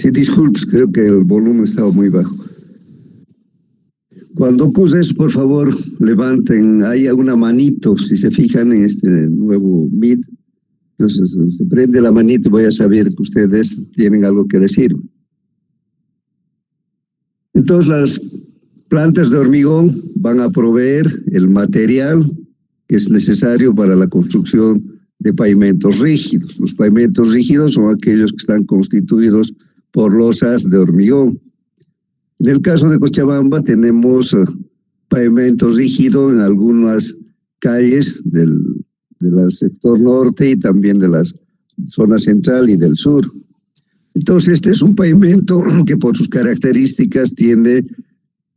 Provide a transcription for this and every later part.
Sí, disculpe, creo que el volumen estaba muy bajo. Cuando ocurre eso, por favor, levanten, hay una manito, si se fijan en este nuevo Meet, entonces se prende la manito y voy a saber que ustedes tienen algo que decir. Entonces las plantas de hormigón van a proveer el material que es necesario para la construcción de pavimentos rígidos. Los pavimentos rígidos son aquellos que están constituidos por losas de hormigón. En el caso de Cochabamba tenemos pavimento rígido en algunas calles del sector norte y también de la zona central y del sur. Entonces este es un pavimento que por sus características tiene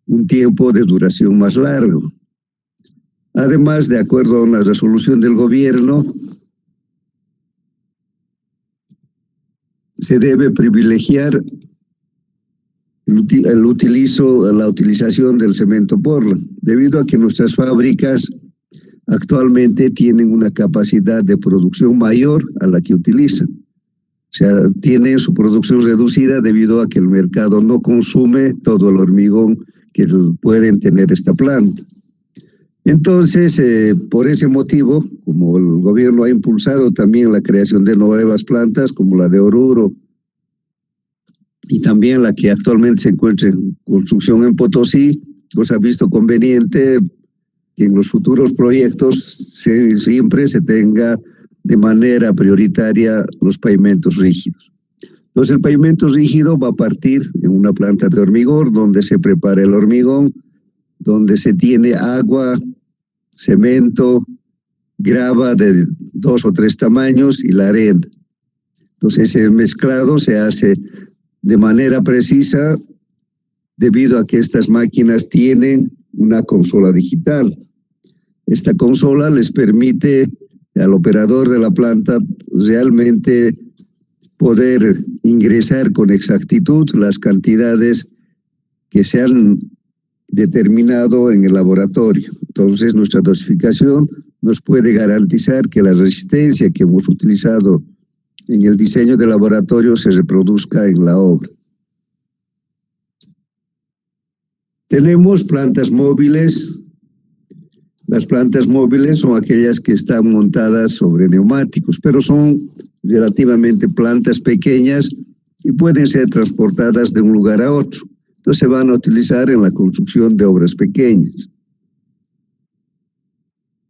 un tiempo de duración más largo. Además, de acuerdo a una resolución del gobierno, se debe privilegiar la utilización del cemento Portland, debido a que nuestras fábricas actualmente tienen una capacidad de producción mayor a la que utilizan. O sea, tienen su producción reducida debido a que el mercado no consume todo el hormigón que pueden tener esta planta. Entonces, por ese motivo, como el gobierno ha impulsado también la creación de nuevas plantas, como la de Oruro, y también la que actualmente se encuentra en construcción en Potosí, pues ha visto conveniente que en los futuros proyectos siempre se tenga de manera prioritaria los pavimentos rígidos. Entonces el pavimento rígido va a partir en una planta de hormigón, donde se prepara el hormigón, donde se tiene agua, cemento, grava de 2 o 3 tamaños y la arena. Entonces ese mezclado se hace de manera precisa debido a que estas máquinas tienen una consola digital. Esta consola les permite al operador de la planta realmente poder ingresar con exactitud las cantidades que se han determinado en el laboratorio. Entonces nuestra dosificación nos puede garantizar que la resistencia que hemos utilizado en el diseño del laboratorio se reproduzca en la obra. Tenemos plantas móviles. Las plantas móviles son aquellas que están montadas sobre neumáticos, pero son relativamente plantas pequeñas y pueden ser transportadas de un lugar a otro. Entonces se van a utilizar en la construcción de obras pequeñas.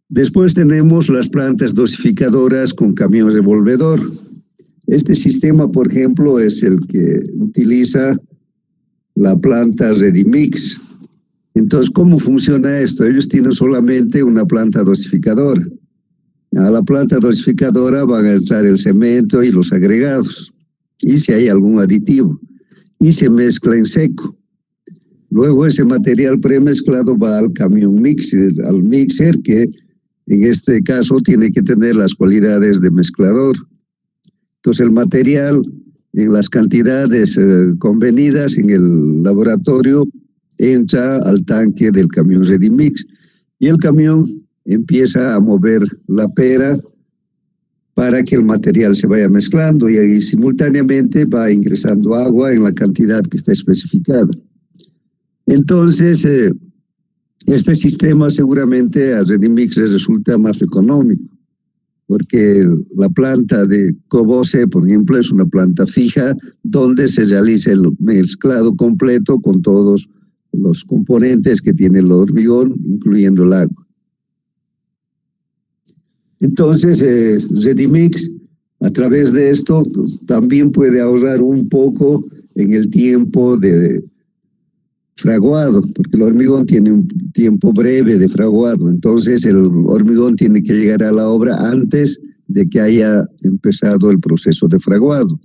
Después tenemos las plantas dosificadoras con camión revolvedor. Este sistema, por ejemplo, es el que utiliza la planta Redimix. Entonces, ¿cómo funciona esto? Ellos tienen solamente una planta dosificadora. A la planta dosificadora van a entrar el cemento y los agregados, y si hay algún aditivo, y se mezcla en seco. Luego ese material premezclado va al camión mixer, al mixer que en este caso tiene que tener las cualidades de mezclador. Entonces el material en las cantidades convenidas en el laboratorio entra al tanque del camión Redimix y el camión empieza a mover la pera para que el material se vaya mezclando y ahí simultáneamente va ingresando agua en la cantidad que está especificada. Entonces, este sistema seguramente a Redimix les resulta más económico, porque la planta de Cobose, por ejemplo, es una planta fija donde se realiza el mezclado completo con todos los componentes que tiene el hormigón, incluyendo el agua. Entonces, Redimix, a través de esto, también puede ahorrar un poco en el tiempo de fraguado, porque el hormigón tiene un tiempo breve de fraguado. Entonces, el hormigón tiene que llegar a la obra antes de que haya empezado el proceso de fraguado.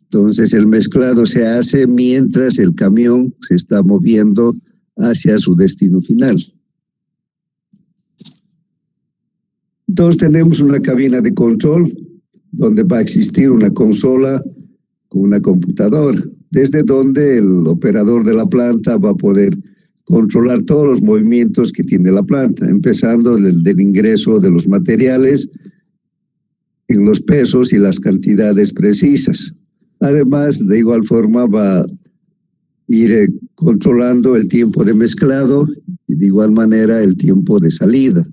Entonces, el mezclado se hace mientras el camión se está moviendo hacia su destino final. Entonces tenemos una cabina de control donde va a existir una consola con una computadora, desde donde el operador de la planta va a poder controlar todos los movimientos que tiene la planta, empezando del ingreso de los materiales en los pesos y las cantidades precisas. Además, de igual forma va a ir controlando el tiempo de mezclado y de igual manera el tiempo de salida.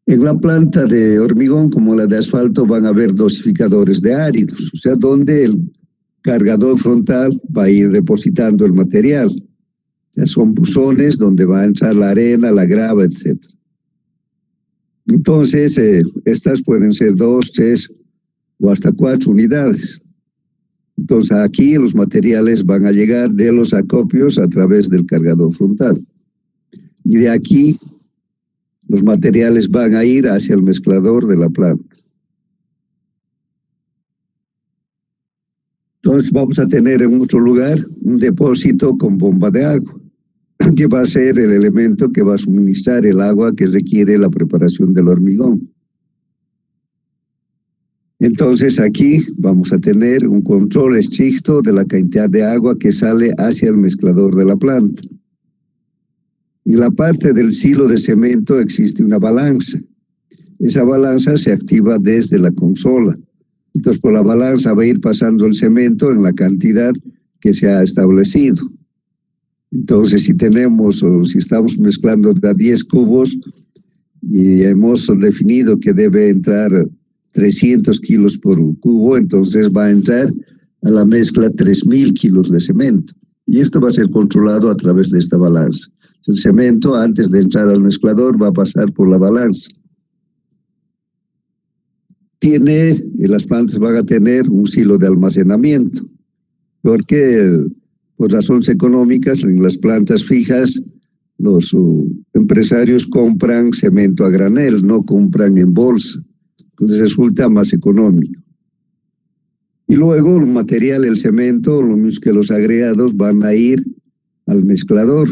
En la planta de hormigón, como la de asfalto, van a haber dosificadores de áridos, o sea, donde el cargador frontal va a ir depositando el material. Ya son buzones donde va a entrar la arena, la grava, etc. Entonces, estas pueden ser 2, 3 o hasta 4 unidades. Entonces, aquí los materiales van a llegar de los acopios a través del cargador frontal. Y de aquí, los materiales van a ir hacia el mezclador de la planta. Entonces, vamos a tener en otro lugar un depósito con bomba de agua, que va a ser el elemento que va a suministrar el agua que requiere la preparación del hormigón. Entonces aquí vamos a tener un control estricto de la cantidad de agua que sale hacia el mezclador de la planta. En la parte del silo de cemento existe una balanza. Esa balanza se activa desde la consola. Entonces por la balanza va a ir pasando el cemento en la cantidad que se ha establecido. Entonces si tenemos o si estamos mezclando de a 10 cubos y hemos definido que debe entrar 300 kilos por cubo, entonces va a entrar a la mezcla 3.000 kilos de cemento. Y esto va a ser controlado a través de esta balanza. El cemento, antes de entrar al mezclador, va a pasar por la balanza. Las plantas van a tener un silo de almacenamiento, porque por razones económicas, en las plantas fijas, los empresarios compran cemento a granel, no compran en bolsa. Entonces resulta más económico. Y luego el material, el cemento, lo mismo que los agregados, van a ir al mezclador.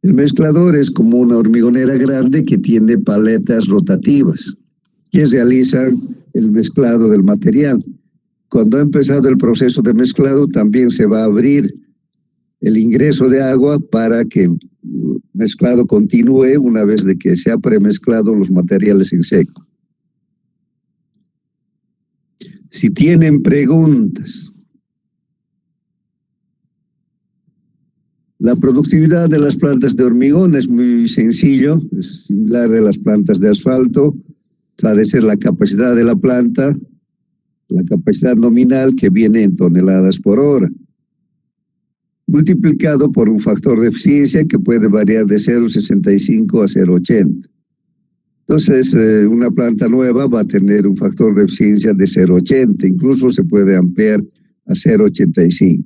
El mezclador es como una hormigonera grande que tiene paletas rotativas que realizan el mezclado del material. Cuando ha empezado el proceso de mezclado, también se va a abrir el ingreso de agua para que el mezclado continúe una vez de que se ha premezclado los materiales en seco. Si tienen preguntas. La productividad de las plantas de hormigón es muy sencillo, es similar de las plantas de asfalto. Ha de ser la capacidad de la planta, la capacidad nominal que viene en toneladas por hora, multiplicado por un factor de eficiencia que puede variar de 0,65 a 0,80. Entonces, una planta nueva va a tener un factor de eficiencia de 0,80, incluso se puede ampliar a 0,85.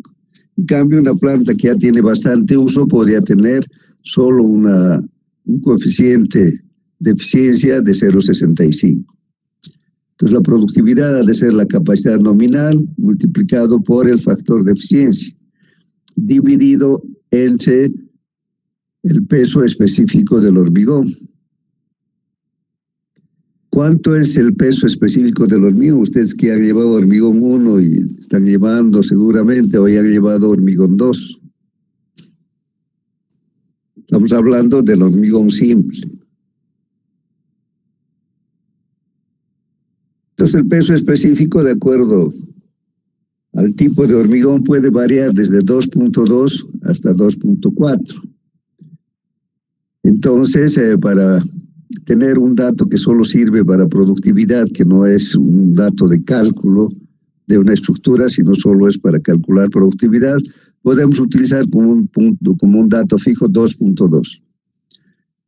En cambio, una planta que ya tiene bastante uso podría tener solo un coeficiente de eficiencia de 0,65. Entonces, la productividad ha de ser la capacidad nominal multiplicado por el factor de eficiencia, dividido entre el peso específico del hormigón. ¿Cuánto es el peso específico del hormigón? Ustedes que han llevado hormigón 1 y están llevando seguramente, o ya han llevado hormigón 2. Estamos hablando del hormigón simple. Entonces el peso específico, de acuerdo al tipo de hormigón, puede variar desde 2.2 hasta 2.4. Entonces, para tener un dato que solo sirve para productividad, que no es un dato de cálculo de una estructura, sino solo es para calcular productividad, podemos utilizar como un dato fijo 2.2.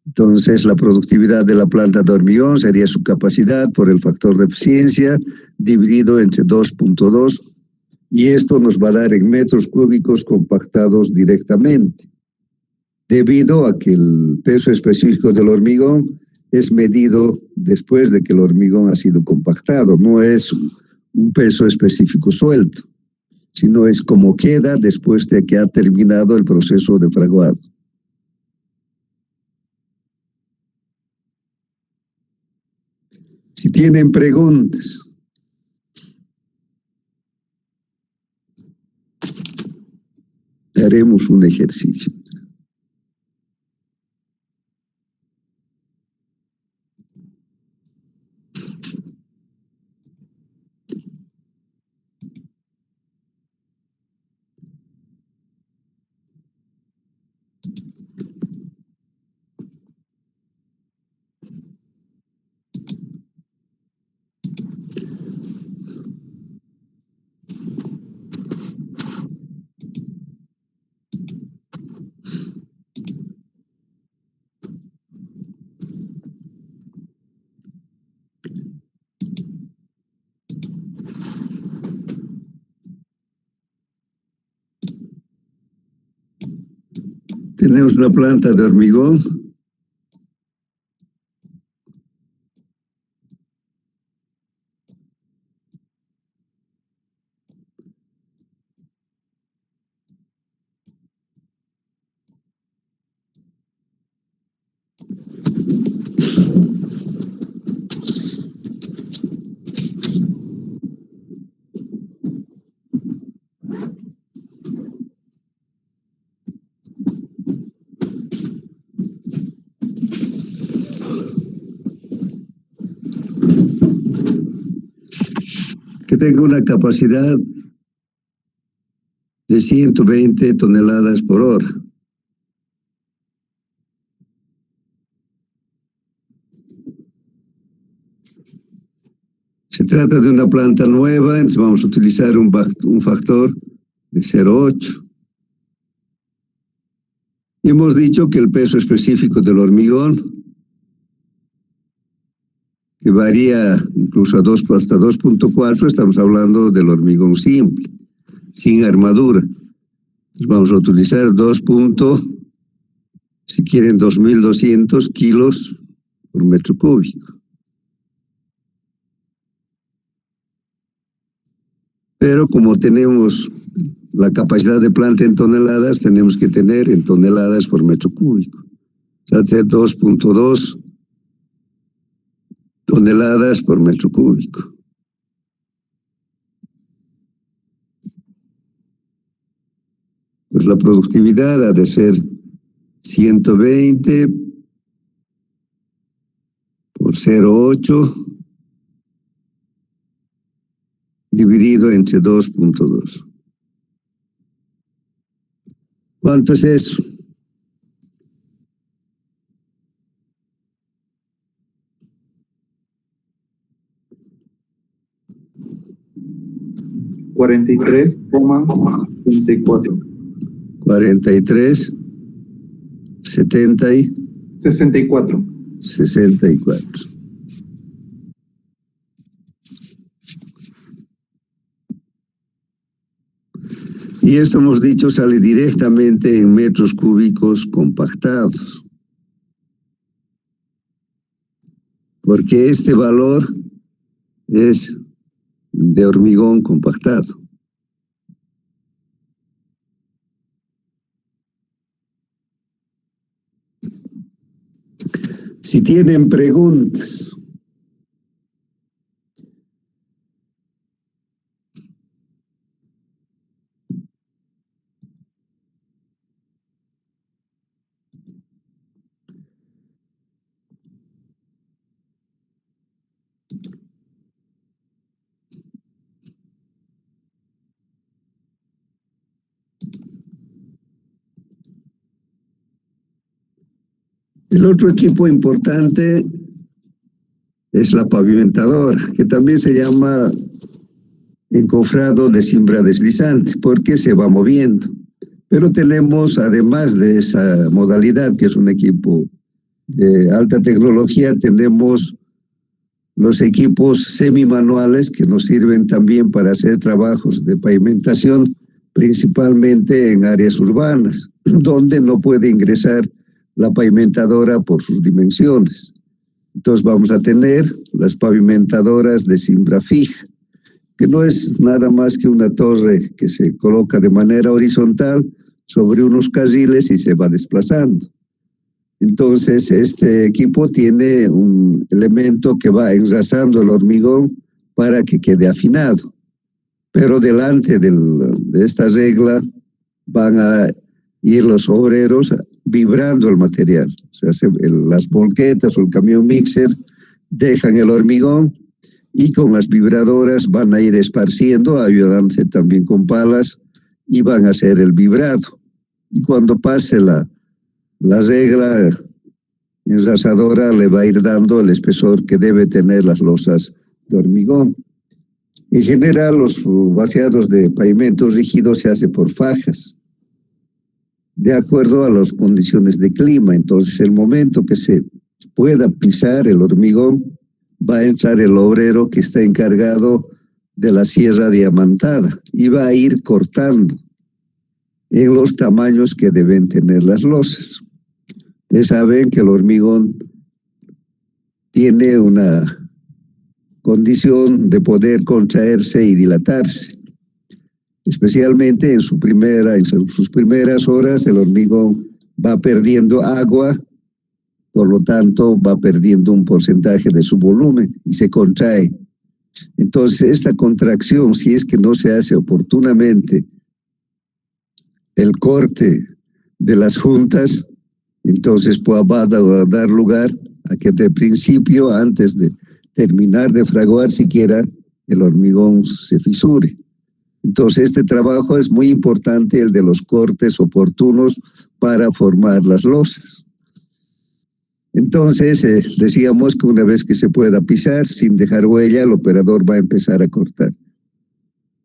Entonces, la productividad de la planta de hormigón sería su capacidad por el factor de eficiencia dividido entre 2.2, y esto nos va a dar en metros cúbicos compactados directamente, debido a que el peso específico del hormigón es medido después de que el hormigón ha sido compactado, no es un peso específico suelto, sino es como queda después de que ha terminado el proceso de fraguado. Si tienen preguntas. Haremos un ejercicio. Tenemos una planta de hormigón. Que tenga una capacidad de 120 toneladas por hora. Se trata de una planta nueva, entonces vamos a utilizar un factor de 0,8. Y hemos dicho que el peso específico del hormigón, que varía incluso hasta 2,4, estamos hablando del hormigón simple, sin armadura. Entonces vamos a utilizar 2.200 kilos por metro cúbico. Pero como tenemos la capacidad de planta en toneladas, tenemos que tener en toneladas por metro cúbico. O sea, 2,2 toneladas por metro cúbico. Pues la productividad ha de ser 120 por 0,8 dividido entre 2,2. ¿Cuánto es eso? $43,74. 64. Y esto hemos dicho sale directamente en metros cúbicos compactados. Porque este valor es de hormigón compactado. Si tienen preguntas. El otro equipo importante es la pavimentadora, que también se llama encofrado de cimbra deslizante, porque se va moviendo. Pero tenemos, además de esa modalidad, que es un equipo de alta tecnología, tenemos los equipos semimanuales que nos sirven también para hacer trabajos de pavimentación, principalmente en áreas urbanas, donde no puede ingresar la pavimentadora por sus dimensiones. Entonces vamos a tener las pavimentadoras de cimbra fija, que no es nada más que una torre que se coloca de manera horizontal sobre unos carriles y se va desplazando. Entonces este equipo tiene un elemento que va enlazando el hormigón para que quede afinado. Pero delante de esta regla van a ir los obreros vibrando el material. O sea, las volquetas o el camión mixer dejan el hormigón y con las vibradoras van a ir esparciendo, ayudándose también con palas, y van a hacer el vibrado. Y cuando pase la regla enlazadora, le va a ir dando el espesor que debe tener las losas de hormigón. En general, los vaciados de pavimentos rígidos se hace por fajas, de acuerdo a las condiciones de clima. Entonces, el momento que se pueda pisar el hormigón, va a entrar el obrero que está encargado de la sierra diamantada y va a ir cortando en los tamaños que deben tener las losas. Ustedes saben que el hormigón tiene una condición de poder contraerse y dilatarse. Especialmente en sus primeras horas, el hormigón va perdiendo agua, por lo tanto va perdiendo un porcentaje de su volumen y se contrae. Entonces, esta contracción, si es que no se hace oportunamente el corte de las juntas, entonces va a dar lugar a que de principio, antes de terminar de fraguar siquiera, el hormigón se fisure. Entonces, este trabajo es muy importante, el de los cortes oportunos para formar las losas. Entonces, decíamos que una vez que se pueda pisar sin dejar huella, el operador va a empezar a cortar.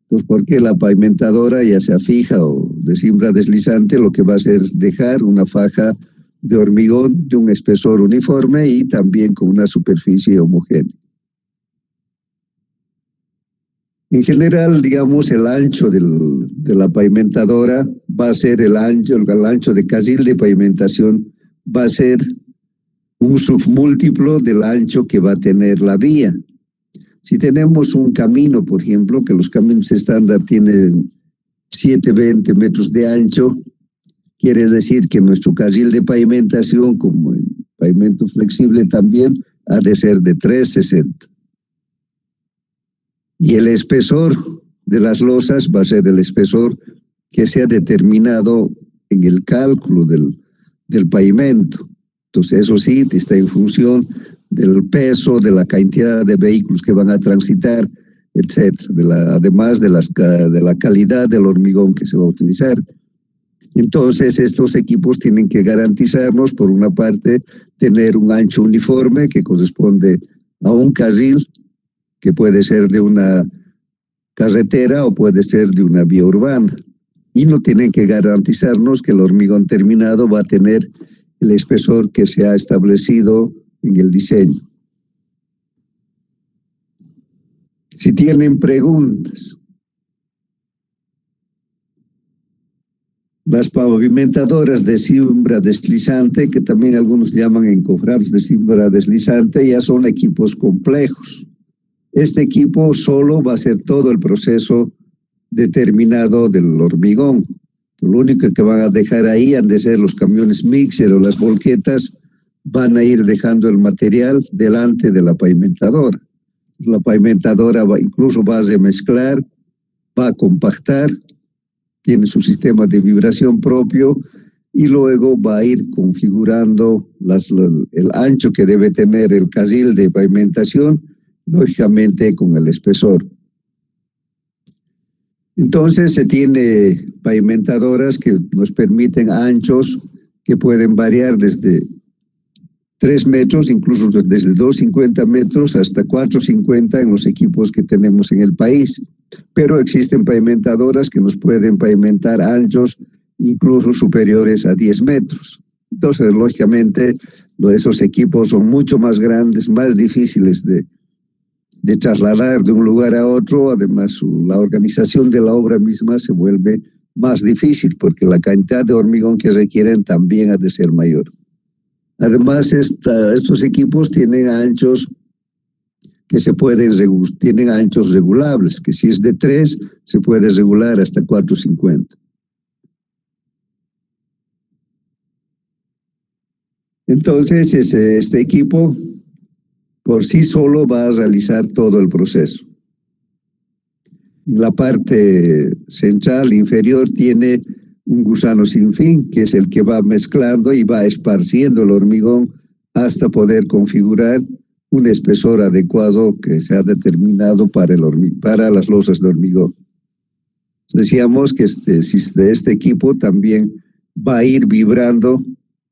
Pues porque la pavimentadora, ya sea fija o de cimbra deslizante, lo que va a hacer es dejar una faja de hormigón de un espesor uniforme y también con una superficie homogénea. En general, digamos, el ancho de la pavimentadora va a ser el ancho de casil de pavimentación va a ser un submúltiplo del ancho que va a tener la vía. Si tenemos un camino, por ejemplo, que los caminos estándar tienen 720 metros de ancho, quiere decir que nuestro carril de pavimentación, como en pavimento flexible también, ha de ser de 360. Y el espesor de las losas va a ser el espesor que se ha determinado en el cálculo del pavimento. Entonces, eso sí, está en función del peso, de la cantidad de vehículos que van a transitar, etcétera, además de la calidad del hormigón que se va a utilizar. Entonces, estos equipos tienen que garantizarnos, por una parte, tener un ancho uniforme que corresponde a un carril, que puede ser de una carretera o puede ser de una vía urbana. Y no tienen que garantizarnos que el hormigón terminado va a tener el espesor que se ha establecido en el diseño. Si tienen preguntas. Las pavimentadoras de cimbra deslizante, que también algunos llaman encofrados de cimbra deslizante, ya son equipos complejos. Este equipo solo va a hacer todo el proceso determinado del hormigón. Lo único que van a dejar ahí han de ser los camiones mixer o las volquetas, van a ir dejando el material delante de la pavimentadora. La pavimentadora incluso va a remezclar, va a compactar, tiene su sistema de vibración propio y luego va a ir configurando el ancho que debe tener el carril de pavimentación, lógicamente con el espesor. Entonces se tiene pavimentadoras que nos permiten anchos que pueden variar desde 3 metros, incluso desde 2,50 metros hasta 4,50 en los equipos que tenemos en el país. Pero existen pavimentadoras que nos pueden pavimentar anchos incluso superiores a 10 metros. Entonces, lógicamente, esos equipos son mucho más grandes, más difíciles de trasladar de un lugar a otro. Además, la organización de la obra misma se vuelve más difícil porque la cantidad de hormigón que requieren también ha de ser mayor. Además, estos equipos tienen anchos que tienen anchos regulables, que si es de 3, se puede regular hasta 4,50. Entonces, este equipo por sí solo va a realizar todo el proceso. La parte central inferior tiene un gusano sin fin, que es el que va mezclando y va esparciendo el hormigón hasta poder configurar un espesor adecuado que se ha determinado para las losas de hormigón. Decíamos que este equipo también va a ir vibrando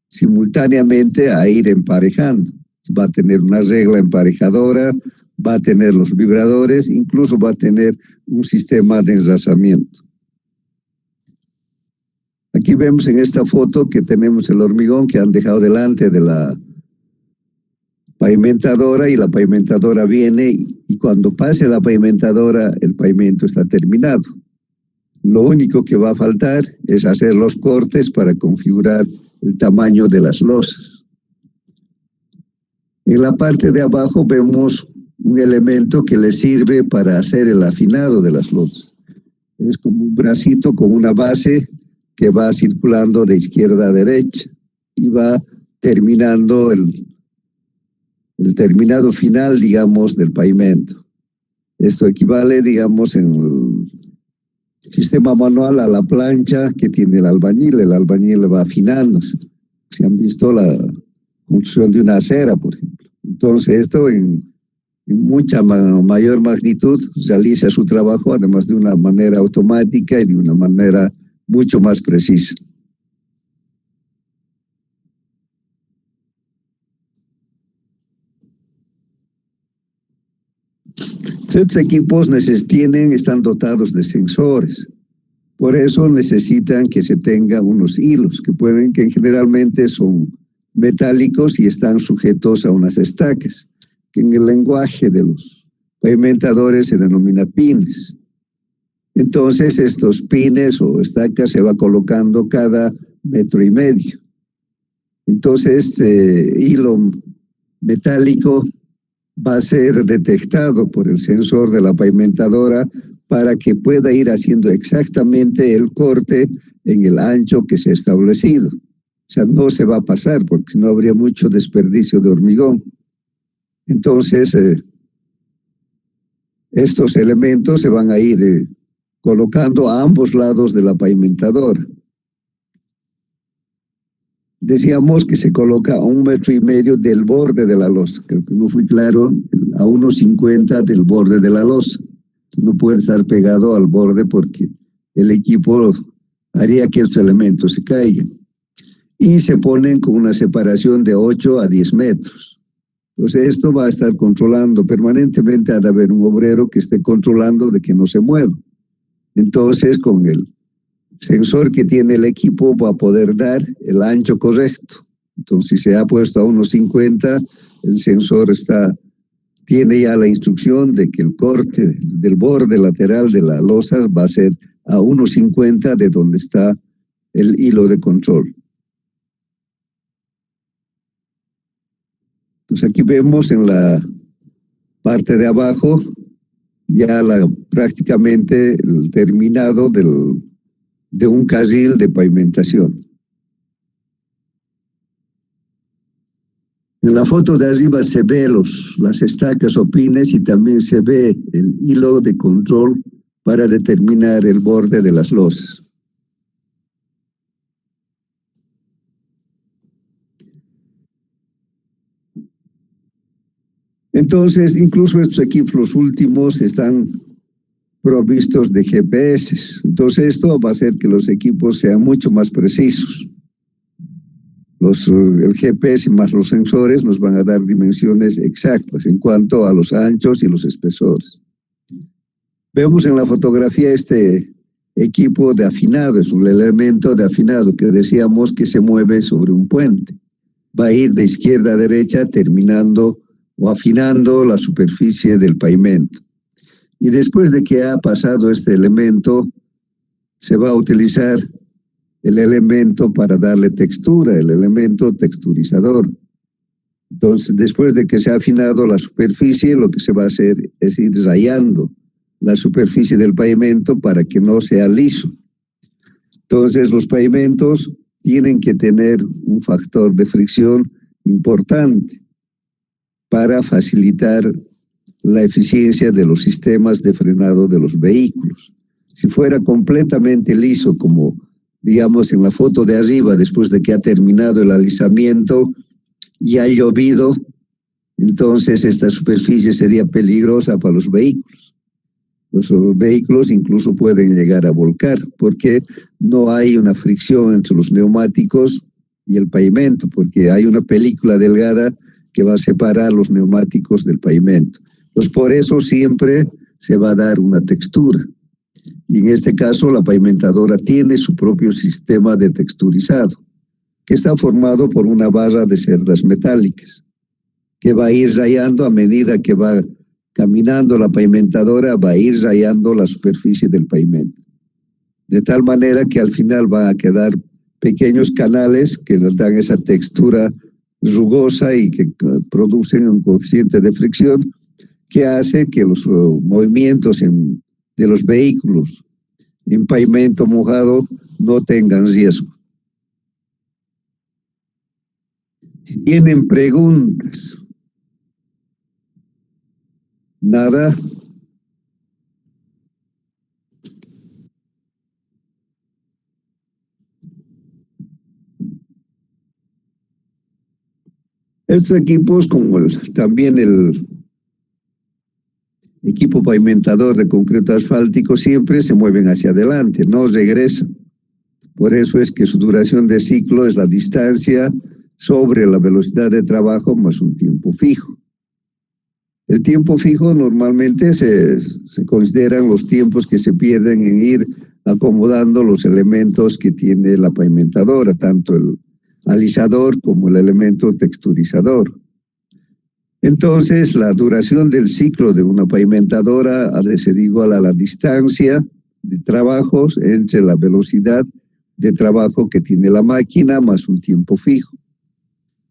simultáneamente, a ir emparejando. Va a tener una regla emparejadora, va a tener los vibradores, incluso va a tener un sistema de enlazamiento. Aquí vemos en esta foto que tenemos el hormigón que han dejado delante de la pavimentadora, y la pavimentadora viene y cuando pase la pavimentadora el pavimento está terminado. Lo único que va a faltar es hacer los cortes para configurar el tamaño de las losas. En la parte de abajo vemos un elemento que le sirve para hacer el afinado de las losas. Es como un bracito con una base que va circulando de izquierda a derecha y va terminando el terminado final, digamos, del pavimento. Esto equivale, digamos, en el sistema manual a la plancha que tiene el albañil va afinando. Si han visto la construcción de una acera, por ejemplo. Entonces, esto en mucha mayor magnitud realiza su trabajo, además de una manera automática y de una manera mucho más precisa. Estos equipos están dotados de sensores. Por eso necesitan que se tengan unos hilos que generalmente son metálicos y están sujetos a unas estacas, que en el lenguaje de los pavimentadores se denomina pines. Entonces estos pines o estacas se va colocando cada 1,5 metros. Entonces este hilo metálico va a ser detectado por el sensor de la pavimentadora para que pueda ir haciendo exactamente el corte en el ancho que se ha establecido. O sea, no se va a pasar porque si no habría mucho desperdicio de hormigón. Entonces, estos elementos se van a ir colocando a ambos lados de la pavimentadora. Decíamos que se coloca a 1,5 metros del borde de la losa. Creo que no fui claro, a 1,50 del borde de la losa. No puede estar pegado al borde porque el equipo haría que estos elementos se caigan. Y se ponen con una separación de 8 a 10 metros. Entonces esto va a estar controlando permanentemente, ha de haber un obrero que esté controlando de que no se mueva. Entonces con el sensor que tiene el equipo va a poder dar el ancho correcto. Entonces si se ha puesto a 1,50, el sensor tiene ya la instrucción de que el corte del borde lateral de la losa va a ser a 1,50 de donde está el hilo de control. Entonces aquí vemos en la parte de abajo ya prácticamente el terminado de un carril de pavimentación. En la foto de arriba se ve las estacas o pines y también se ve el hilo de control para determinar el borde de las losas. Entonces, incluso estos equipos, los últimos, están provistos de GPS. Entonces, esto va a hacer que los equipos sean mucho más precisos. El GPS más los sensores nos van a dar dimensiones exactas en cuanto a los anchos y los espesores. Vemos en la fotografía este equipo de afinado, es un elemento de afinado que decíamos que se mueve sobre un puente. Va a ir de izquierda a derecha terminando o afinando la superficie del pavimento. Y después de que ha pasado este elemento, se va a utilizar el elemento para darle textura, el elemento texturizador. Entonces, después de que se ha afinado la superficie, lo que se va a hacer es ir rayando la superficie del pavimento para que no sea liso. Entonces, los pavimentos tienen que tener un factor de fricción importante para facilitar la eficiencia de los sistemas de frenado de los vehículos. Si fuera completamente liso, como digamos en la foto de arriba, después de que ha terminado el alisamiento y ha llovido, entonces esta superficie sería peligrosa para los vehículos. Los vehículos incluso pueden llegar a volcar porque no hay una fricción entre los neumáticos y el pavimento, porque hay una película delgada que va a separar los neumáticos del pavimento. Entonces, por eso siempre se va a dar una textura. Y en este caso, la pavimentadora tiene su propio sistema de texturizado, que está formado por una barra de cerdas metálicas, que va a ir rayando a medida que va caminando la pavimentadora, va a ir rayando la superficie del pavimento. de tal manera que al final van a quedar pequeños canales que nos dan esa textura rugosa y que producen un coeficiente de fricción que hace que los movimientos de los vehículos en pavimento mojado no tengan riesgo. Si tienen preguntas, nada. Estos equipos, como también el equipo pavimentador de concreto asfáltico, siempre se mueven hacia adelante, no regresan. Por eso es que su duración de ciclo es la distancia sobre la velocidad de trabajo más un tiempo fijo. El tiempo fijo normalmente se consideran los tiempos que se pierden en ir acomodando los elementos que tiene la pavimentadora, tanto el alisador como el elemento texturizador. Entonces, la duración del ciclo de una pavimentadora ha de ser igual a la distancia de trabajos entre la velocidad de trabajo que tiene la máquina más un tiempo fijo.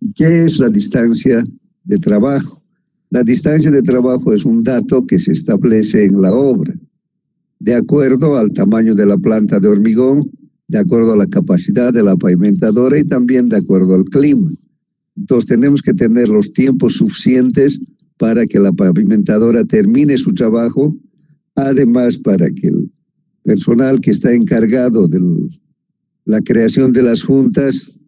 ¿Y qué es la distancia de trabajo? La distancia de trabajo es un dato que se establece en la obra, de acuerdo al tamaño de la planta de hormigón, de acuerdo a la capacidad de la pavimentadora y también de acuerdo al clima. Entonces tenemos que tener los tiempos suficientes para que la pavimentadora termine su trabajo, además para que el personal que está encargado de la creación de las juntas,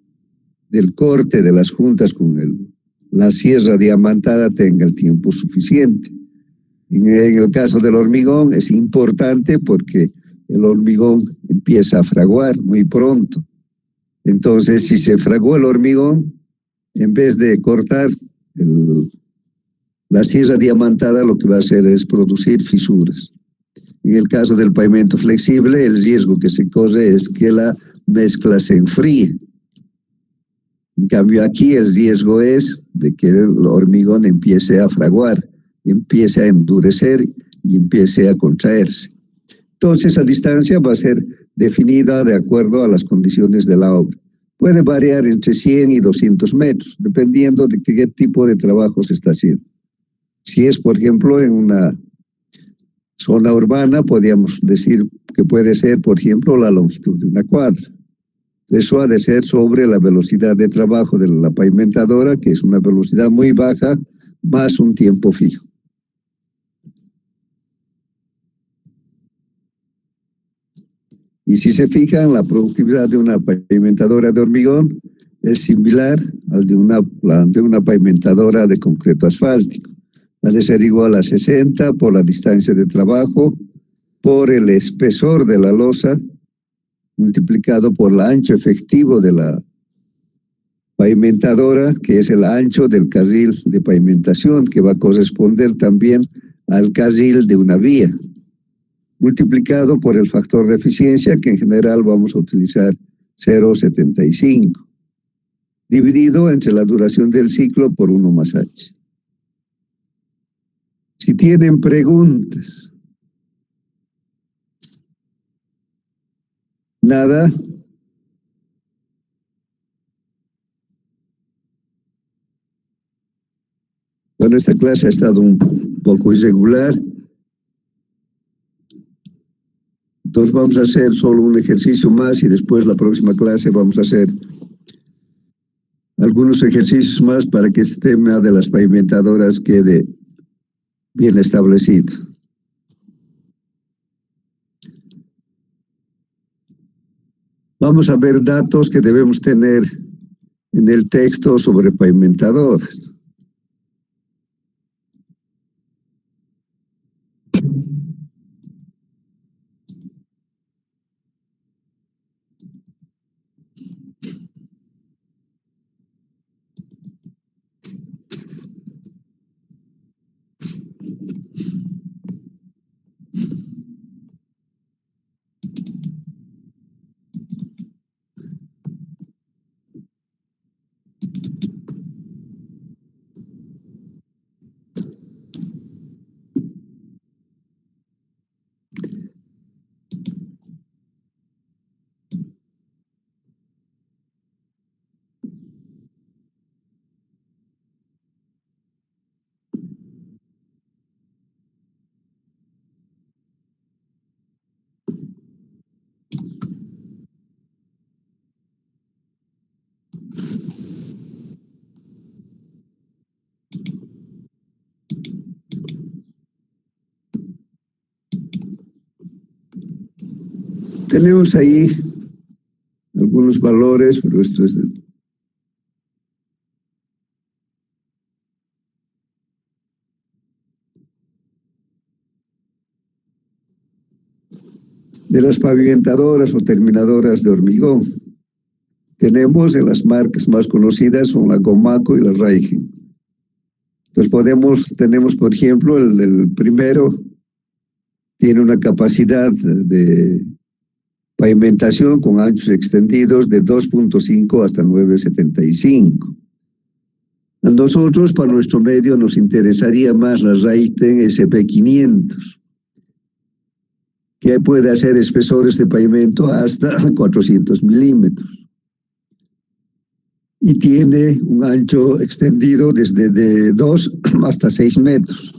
del corte de las juntas con la sierra diamantada tenga el tiempo suficiente. En el caso del hormigón es importante porque el hormigón empieza a fraguar muy pronto. Entonces, si se fraguó el hormigón, en vez de cortar la sierra diamantada, lo que va a hacer es producir fisuras. En el caso del pavimento flexible, el riesgo que se corre es que la mezcla se enfríe. En cambio, aquí el riesgo es de que el hormigón empiece a fraguar, empiece a endurecer y empiece a contraerse. Entonces, esa distancia va a ser definida de acuerdo a las condiciones de la obra. Puede variar entre 100 y 200 metros, dependiendo de qué tipo de trabajo se está haciendo. Si es, por ejemplo, en una zona urbana, podríamos decir que puede ser, por ejemplo, la longitud de una cuadra. Eso ha de ser sobre la velocidad de trabajo de la pavimentadora, que es una velocidad muy baja, más un tiempo fijo. Y si se fijan, la productividad de una pavimentadora de hormigón es similar al de una pavimentadora de concreto asfáltico. Ha de ser igual a 60 por la distancia de trabajo, por el espesor de la losa, multiplicado por el ancho efectivo de la pavimentadora, que es el ancho del carril de pavimentación, que va a corresponder también al carril de una vía, multiplicado por el factor de eficiencia, que en general vamos a utilizar 0,75, dividido entre la duración del ciclo por 1 más h. Si tienen preguntas. Nada. Bueno, esta clase ha estado un poco irregular. Entonces vamos a hacer solo un ejercicio más y después la próxima clase vamos a hacer algunos ejercicios más para que este tema de las pavimentadoras quede bien establecido. Vamos a ver datos que debemos tener en el texto sobre pavimentadoras. Tenemos ahí algunos valores, pero esto es de las pavimentadoras o terminadoras de hormigón. Tenemos en las marcas más conocidas son la Gomaco y la Raigen. Entonces tenemos por ejemplo el primero tiene una capacidad de pavimentación con anchos extendidos de 2.5 hasta 9.75. A nosotros, para nuestro medio, nos interesaría más la Raigen SP500, que puede hacer espesores de pavimento hasta 400 milímetros. Y tiene un ancho extendido desde de 2 hasta 6 metros.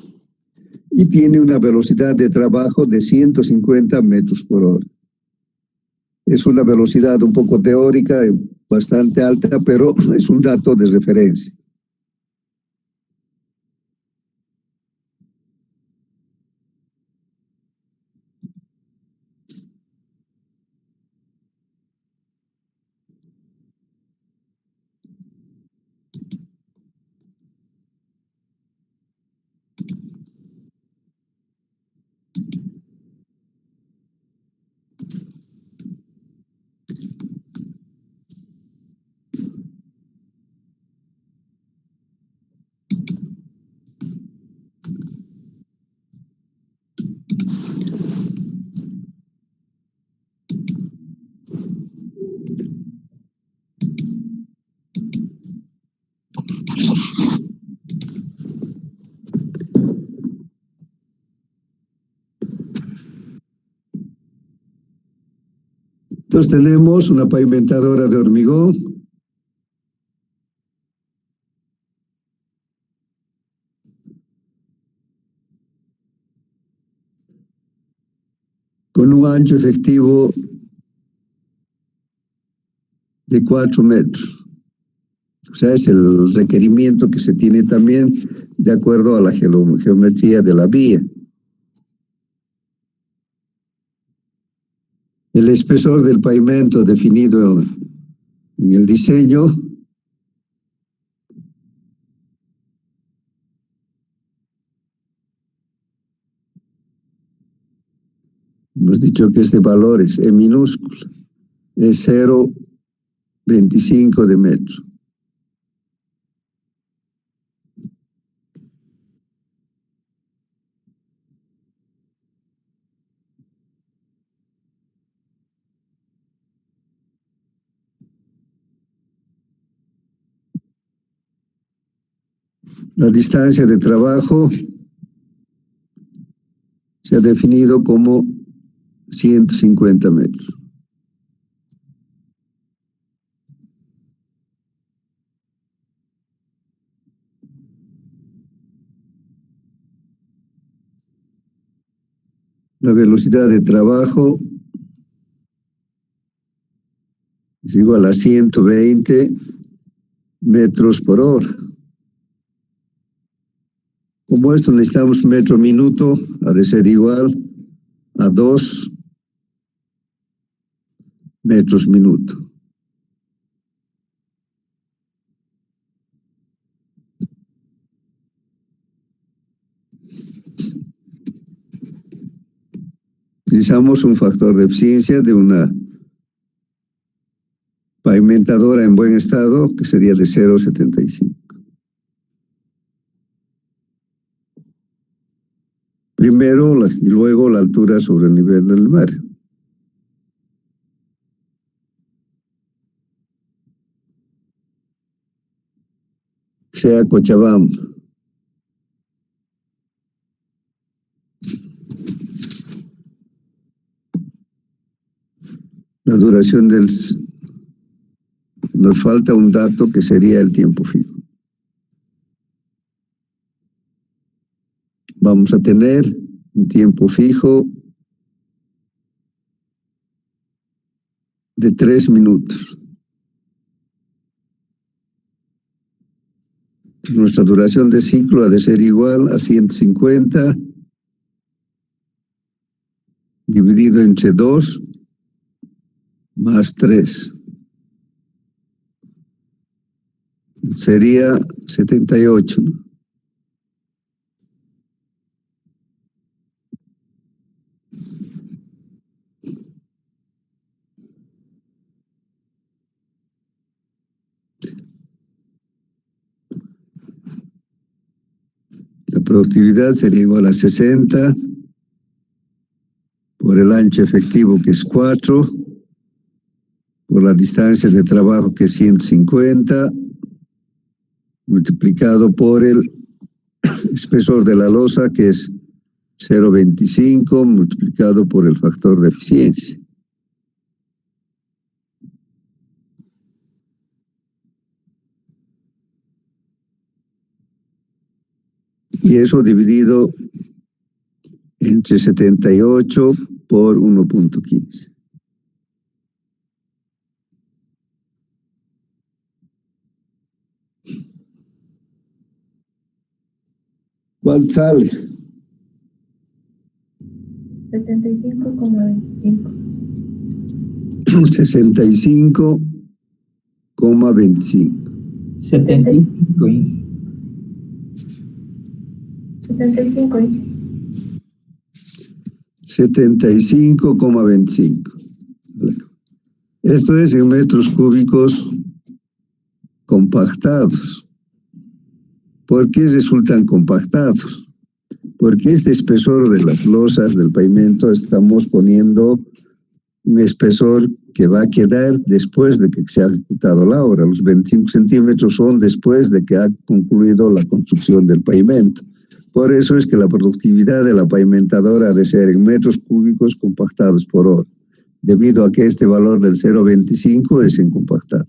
Y tiene una velocidad de trabajo de 150 metros por hora. Es una velocidad un poco teórica, bastante alta, pero es un dato de referencia. Entonces tenemos una pavimentadora de hormigón, con un ancho efectivo de 4 metros. O sea, es el requerimiento que se tiene también de acuerdo a la geometría de la vía. El espesor del pavimento definido en el diseño hemos dicho que este valor es E minúscula, es 0,25 de metro. La distancia de trabajo se ha definido como 150 metros. La velocidad de trabajo es igual a 120 metros por hora. Como esto necesitamos metro minuto, ha de ser igual a 2 metros minuto. Utilizamos un factor de eficiencia de una pavimentadora en buen estado, que sería de 0,75. Primero y luego la altura sobre el nivel del mar. Sea Cochabamba. La duración del... Nos falta un dato que sería el tiempo fijo. Vamos a tener un tiempo fijo de 3 minutos. Nuestra duración de ciclo ha de ser igual a 150 dividido entre 2 más 3. Sería 78, ¿no? La productividad sería igual a 60 por el ancho efectivo, que es 4, por la distancia de trabajo, que es 150, multiplicado por el espesor de la losa, que es 0,25, multiplicado por el factor de eficiencia. Y eso dividido entre 78 por 1,15. ¿Cuál sale? 75,25. 65,25. 75. 75. 75,25. Esto es en metros cúbicos compactados. ¿Por qué resultan compactados? Porque este espesor de las losas del pavimento estamos poniendo un espesor que va a quedar después de que se ha ejecutado la obra. Los 25 centímetros son después de que ha concluido la construcción del pavimento. Por eso es que la productividad de la pavimentadora ha de ser en metros cúbicos compactados por hora, debido a que este valor del 0,25 es en compactado.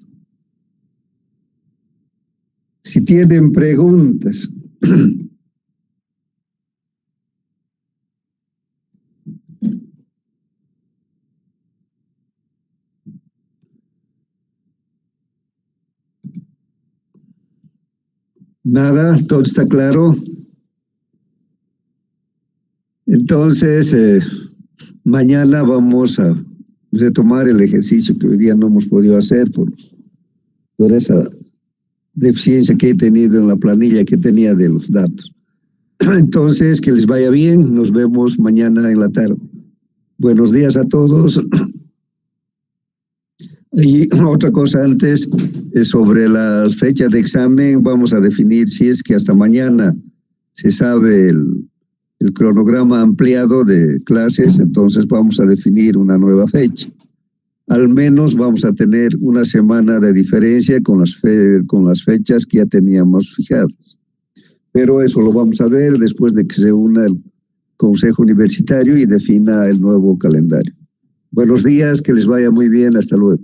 Si tienen preguntas. Nada, todo está claro. Entonces, mañana vamos a retomar el ejercicio que hoy día no hemos podido hacer por esa deficiencia que he tenido en la planilla que tenía de los datos. Entonces, que les vaya bien. Nos vemos mañana en la tarde. Buenos días a todos. Y otra cosa antes, sobre la fecha de examen, vamos a definir si es que hasta mañana se sabe el cronograma ampliado de clases, entonces vamos a definir una nueva fecha. Al menos vamos a tener una semana de diferencia con las fechas que ya teníamos fijadas. Pero eso lo vamos a ver después de que se una el Consejo Universitario y defina el nuevo calendario. Buenos días, que les vaya muy bien, hasta luego.